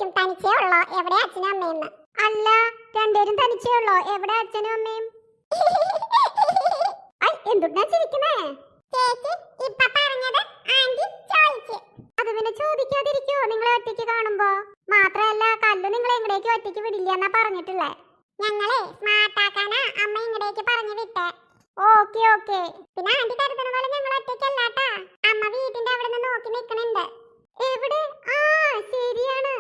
ചോദിക്കും തനിച്ചേ ഉള്ളോ എവിടെ അച്ഛനും അമ്മയും. അല്ല, രണ്ടുപേരും തനിച്ചേ ഉള്ളോ എവിടെ അച്ഛനും അമ്മയും? എന്തുട്ടാ ചിരിക്കുന്നേ? ചേച്ചി ഇപ്പൊ പറഞ്ഞത് ആന്റി ചോദിച്ചു. അത് പിന്നെ ചോദിക്കാതിരിക്കോ നിങ്ങളെ ഒറ്റയ്ക്ക് കാണുമ്പോ? മാത്രല്ല കല്ലു നിങ്ങളെ ഇങ്ങടേക്ക് ഒറ്റയ്ക്ക് വിടില്ല എന്നാ പറഞ്ഞിട്ടുള്ളേ. ഞങ്ങളെ സ്മാർട്ട് ആക്കാനാ അമ്മ ഇങ്ങടേക്ക് പറഞ്ഞു വിട്ടേ. Okay okay. പിന്നെ ആന്റി കരുതണ പോലെ ഞങ്ങൾ ഒറ്റയ്ക്കല്ലാട്ടാ. അമ്മ വീടിന്റെ അവിടെ നിന്ന് നോക്കി നിക്കണുണ്ട്. എവിടെ? ആ ശരിയാണ്.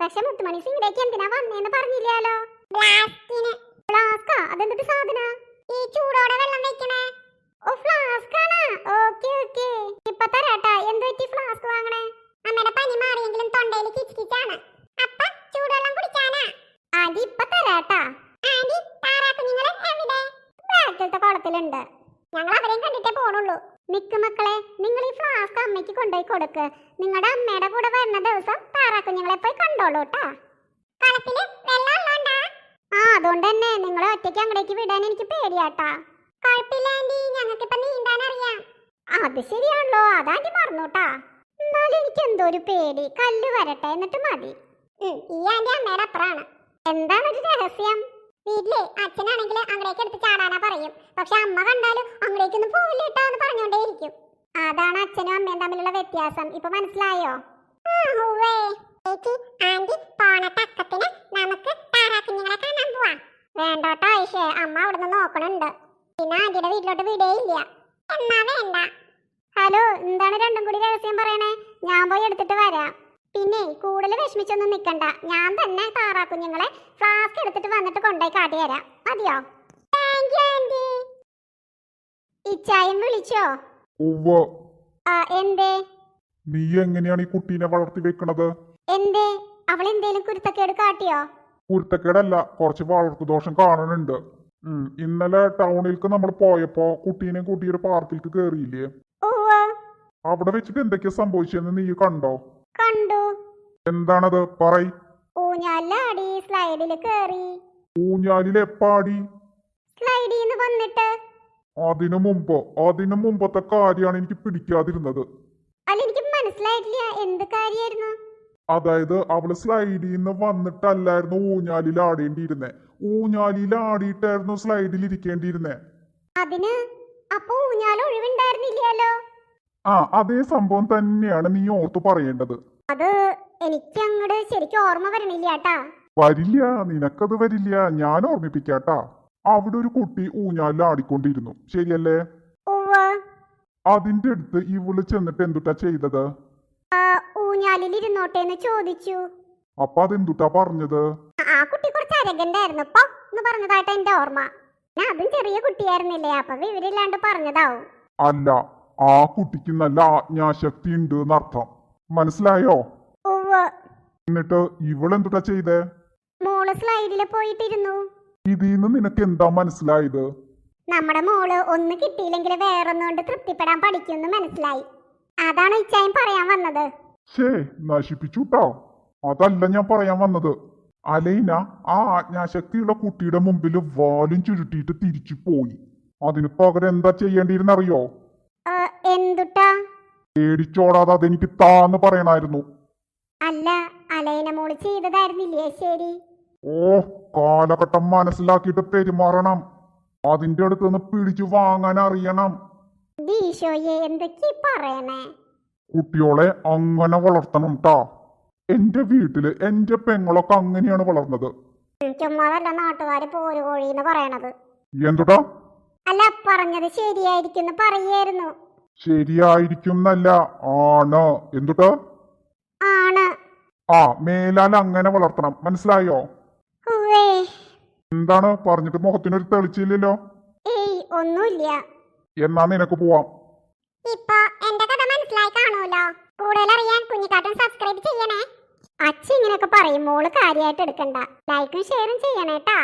പക്ഷെ മുത്തുമണി ഇങ്ങടേക്ക് എന്തിനാ വന്നേന്ന് പറഞ്ഞില്ലാലോ. ബ്ലാസ്റ്റിന്. ബ്ലാസ്കാ? അതെന്തൊരു സാധന? ഈ ചൂടോടെ വെള്ളം വെക്കണേ. ഓ ഫ്ലാസ്ക് ആണ്. Okay okay. ഇപ്പൊ തരാട്ടാ. എന്ത് പറ്റി ഫ്ലാസ്ക് വാങ്ങണേ? അമ്മയുടെ പനി മാറിയെങ്കിലും തൊണ്ടയിൽ കിച്ചിക്കിച്ചാണ്. അപ്പ ചൂടുവെള്ളം കുടിക്കാനാ. ആന്റി ഇപ്പൊ തരാട്ടാ. ആന്റി താറാക്കുഞ്ഞുങ്ങളെ എവിടെ? ബാക്കിലത്തെ കുളത്തിലുണ്ട്. ഞങ്ങൾ അവരെയും കണ്ടിട്ടേ പോണുള്ളൂ. നിക്ക് മക്കളെ, നിങ്ങൾ ഈ ഫ്ലാസ്ക് അമ്മയ്ക്ക് കൊണ്ടുപോയി കൊടുക്ക്. നിങ്ങളുടെ അമ്മയുടെ കൂടെ വരുന്ന ദിവസം താറാക്കുഞ്ഞുങ്ങളെ പോയി കണ്ടോളൂ ട്ടാ. കളത്തില് വെള്ളം ഉള്ളോണ്ടാ? ആ അതുകൊണ്ട് തന്നെ നിങ്ങളെ ഒറ്റയ്ക്ക് അങ്ങടേക്ക് വിടാൻ എനിക്ക് പേടിയാട്ടാ. കുഴപ്പമില്ല ആന്റി, ഞങ്ങൾക്കിപ്പൊ നീന്താൻ അറിയാം. അത് ശരിയാണല്ലോ, അതാന്റി മറന്നൂട്ടാ. എന്നാലും എനിക്ക് എന്തോ ഒരു പേടി. കല്ല് വരട്ടെ എന്നിട്ട് മതി. ഈ ആന്റി അമ്മയുടെ അപ്പറാണ്. എന്താണ് ഒരു രഹസ്യം? വീട്ടിലെ അച്ഛനാണെങ്കിൽ അങ്ങടേക്ക് എടുത്ത് ചാടാനാ പറയും. പക്ഷെ അമ്മ കണ്ടാലും അങ്ങടേക്കൊന്നും പോവില്ല കേട്ടോ എന്ന് പറഞ്ഞോണ്ടേ ഇരിക്കും. അതാണ് അച്ഛനും അമ്മയും തമ്മിലുള്ള വ്യത്യാസം. ഇപ്പൊ മനസ്സിലായോ? ആന്റി പോണ തക്കത്തിന് നമുക്ക് താറാക്കുഞ്ഞുങ്ങളെ കാണാൻ പോവാ. വേണ്ടോട്ടോ ആയിഷേ, അമ്മ അവിടുന്ന് നോക്കണുണ്ട്. പിന്നെ ആന്റിയുടെ വീട്ടിലോട്ട് വിടേയില്ല. എന്നാ വേണ്ട. ഹലോ, എന്താണ് രണ്ടും കൂടി രഹസ്യം പറയണേ? ഞാൻ പോയി എടുത്തിട്ട് വരാം. പിന്നെ കൂടുതൽ വിഷമിച്ചൊന്നും നിക്കണ്ട. ഞാൻ തന്നെ താറാക്കുഞ്ഞുങ്ങളെ ഫ്ലാസ്ക് എടുത്തിട്ട് വന്നിട്ട് കൊണ്ടുപോയി കാട്ടി തരാം. മതിയോ? ഇച്ചായും വിളിച്ചോ? എന്തേ? നീ എങ്ങനെയാണ് ഈ കുട്ടീനെ വളർത്തി വെക്കണത്? എന്തേ? അവൾ എന്തേലും കുരുത്തക്കേട് കാട്ടിയോ? കുരുത്തക്കേടല്ല, കുറച്ച് വളർത്തു ദോഷം കാണുന്നുണ്ട്. ഇന്നലെ ടൗണിലേക്ക് നമ്മൾ പോയപ്പോ കുട്ടീനെ കൂട്ടി ഒരു പാർക്കിലേക്ക് കേറിയില്ലേ? അവിടെ വെച്ചിട്ട് എന്തൊക്കെയാ സംഭവിച്ചെന്ന് നീ കണ്ടോ? കണ്ടു. എന്താണത്? പറയ്. ഊഞ്ഞാലാടി, സ്ലൈഡിൽ കേറി. ഊഞ്ഞാലിൽ എപ്പാടി? സ്ലൈഡിന്ന് വന്നിട്ട്. അതിനു മുമ്പത്തെ കാര്യമാണ് എനിക്ക് പിടിക്കാതിരുന്നത്. അല്ല, എനിക്ക് മനസ്സിലായിട്ടില്ല. എന്ത് കാര്യായിരുന്നു? അതായത് അവള് സ്ലൈഡിൽ നിന്ന് വന്നിട്ടല്ലായിരുന്നു ഊഞ്ഞാലിൽ ആടേണ്ടിയിരുന്നേ. ഊഞ്ഞാലിൽ ആടിയിട്ടായിരുന്നു സ്ലൈഡിൽ ഇരിക്കേണ്ടിയിരുന്നേ. അതിന് അപ്പൊ ഊഞ്ഞാൽ ഒഴിവുണ്ടായിരുന്നില്ലല്ലോ. അതേ സംഭവം തന്നെയാണ് നീ ഓർത്തു പറയേണ്ടത്. അത് എനിക്ക് അങ്ങോട്ട് ശരിക്കും ഓർമ്മ വരണില്ലാട്ടാ. വരില്ല, നിനക്കത് വരില്ല. ഞാൻ ഓർമ്മിപ്പിക്കാട്ടാ. അവിടെ ഒരു കുട്ടി ഊഞ്ഞാലിൽ ആടിക്കൊണ്ടിരുന്നു, ശരിയല്ലേ? അതിന്റെ അടുത്ത് ഇവള് ചെന്നിട്ട് എന്തുട്ടാ ചെയ്തത്? ഊഞ്ഞാലിൽ ഇരുന്നോട്ടേന്ന് ചോദിച്ചു. അപ്പൊ അതെന്തുട്ടാ പറഞ്ഞത്? ആ കുട്ടി കുറച്ച് അരകണ്ടായിരുന്നു എന്ന് പറഞ്ഞതായിട്ട് എന്റെ ഓർമ്മ. അതും ചെറിയ കുട്ടിയായിരുന്നില്ലേ, അപ്പൊ വിവരില്ലാണ്ട് പറഞ്ഞതാവും. അല്ല, ആ കുട്ടിക്ക് നല്ല ആജ്ഞാശക്തി ഉണ്ട് എന്നർത്ഥം. മനസ്സിലായോ? എന്നിട്ട് ഇവളെന്തുട്ടാ ചെയ്തേ? മോള് സ്ലൈഡില് പോയിട്ടിരുന്നു. ഇതിന്ന് നിനക്ക് എന്താ മനസ്സിലായത്? നമ്മുടെ മോള് ഒന്ന് കിട്ടിയില്ലെങ്കിൽ വേറൊന്നുകൊണ്ട് തൃപ്തിപ്പെടാൻ പഠിക്കുമെന്ന് മനസ്സിലായി. അതാണ് ഇച്ചായും പറയാൻ വന്നത്. നശിപ്പിച്ചുട്ടോ. അതല്ല ഞാൻ പറയാൻ വന്നത്. അലൈന ആ ആജ്ഞാശക്തിയുള്ള കുട്ടിയുടെ മുമ്പിൽ വാലും ചുരുട്ടിയിട്ട് തിരിച്ചു പോയി. അതിന് പകരം എന്താ ചെയ്യേണ്ടിയിരുന്നറിയോ? എന്തുട്ടാ? പേടിച്ചോടാതെ അതെനിക്ക് താന്ന് പറയണായിരുന്നു. അല്ല, അലൈന മോള് ചെയ്തതായിരുന്നില്ലേ ശരി? കാലഘട്ടം മനസ്സിലാക്കിയിട്ട് പെരുമാറണം. അതിന്റെ അടുത്തുനിന്ന് പിടിച്ചു വാങ്ങാൻ അറിയണം. എന്തൊക്കെ പറയണേ? കുട്ടിയോളെ അങ്ങനെ വളർത്തണം ട്ടാ. എന്റെ വീട്ടില് എന്റെ പെങ്ങളൊക്കെ അങ്ങനെയാണ് വളർന്നത്. ചുമ്മാതല്ല നാട്ടുകാര് പോരുകോഴിന്ന് പറയണത്. എന്തുട്ടാ? അല്ല, പറഞ്ഞത് ശരിയായിരിക്കും പറയായിരുന്നു. ശരിയായിരിക്കും എന്നല്ല, ആണ്. എന്തുട്ടാ? ആണ്. മേലാൽ അങ്ങനെ വളർത്തണം, മനസ്സിലായോ? എന്താണ് പറഞ്ഞിട്ട് മുഖത്തിനൊരു തെളിച്ചില്ലല്ലോ? ഒന്നുമില്ല. എന്നാ നിനക്ക് പോവാം. ഇപ്പൊ എന്റെ കഥ മനസ്സിലായി കാണുമല്ലോ. കൂടുതൽ അറിയാൻ കുഞ്ഞിക്കാട്ടും സബ്സ്ക്രൈബ് ചെയ്യണേ. അച്ഛൻ ഇങ്ങനെയൊക്കെ പറയും, മോള് കാര്യമായിട്ട് എടുക്കണ്ട. ലൈക്കും ഷെയറും ചെയ്യണേട്ടാ.